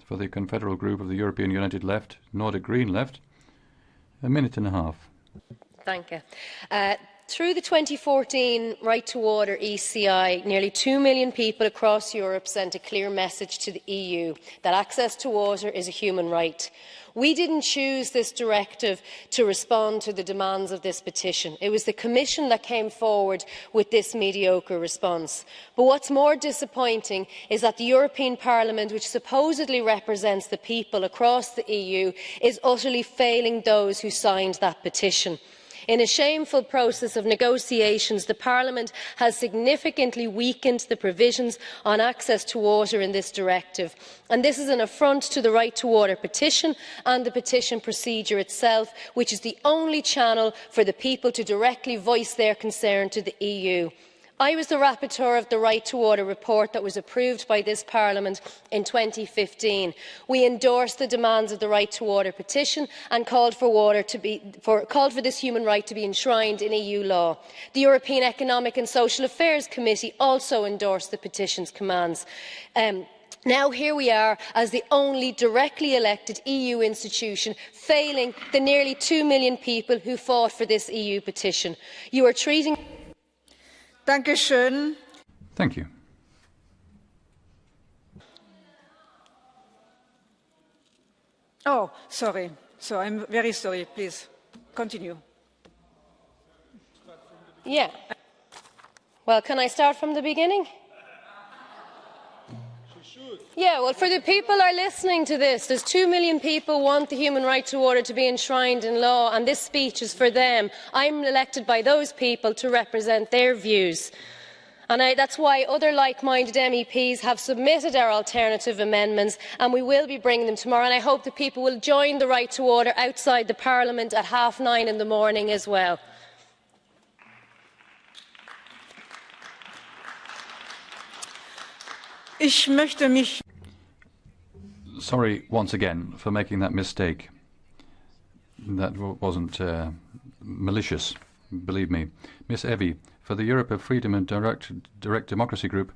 for the Confederal Group of the European United Left, Nordic Green Left. A minute and a half. Thank you. Through the 2014 Right to Water ECI, nearly 2 million people across Europe sent a clear message to the EU that access to water is a human right. We didn't choose this directive to respond to the demands of this petition. It was the Commission that came forward with this mediocre response. But what's more disappointing is that the European Parliament, which supposedly represents the people across the EU, is utterly failing those who signed that petition. In a shameful process of negotiations, the Parliament has significantly weakened the provisions on access to water in this directive, and this is an affront to the Right to Water petition and the petition procedure itself, which is the only channel for the people to directly voice their concern to the EU. I was the rapporteur of the Right to Water report that was approved by this Parliament in 2015. We endorsed the demands of the Right to Water petition and called for this human right to be enshrined in EU law. The European Economic and Social Affairs Committee also endorsed the petition's commands. Now here we are as the only directly elected EU institution failing the nearly 2 million people who fought for this EU petition. You are treating... Thank you. Oh, sorry. So I'm very sorry. Please continue. Yeah. Well, can I start from the beginning? Yeah, well, for the people who are listening to this, there's 2 million people who want the human right to water to be enshrined in law, and this speech is for them. I'm elected by those people to represent their views. And that's why other like-minded MEPs have submitted our alternative amendments, and we will be bringing them tomorrow. And I hope that people will join the Right to Water outside the Parliament at 9:30 in the morning as well. Sorry once again for making that mistake. That wasn't malicious, believe me. Miss Evie, for the Europe of Freedom and Direct Democracy Group.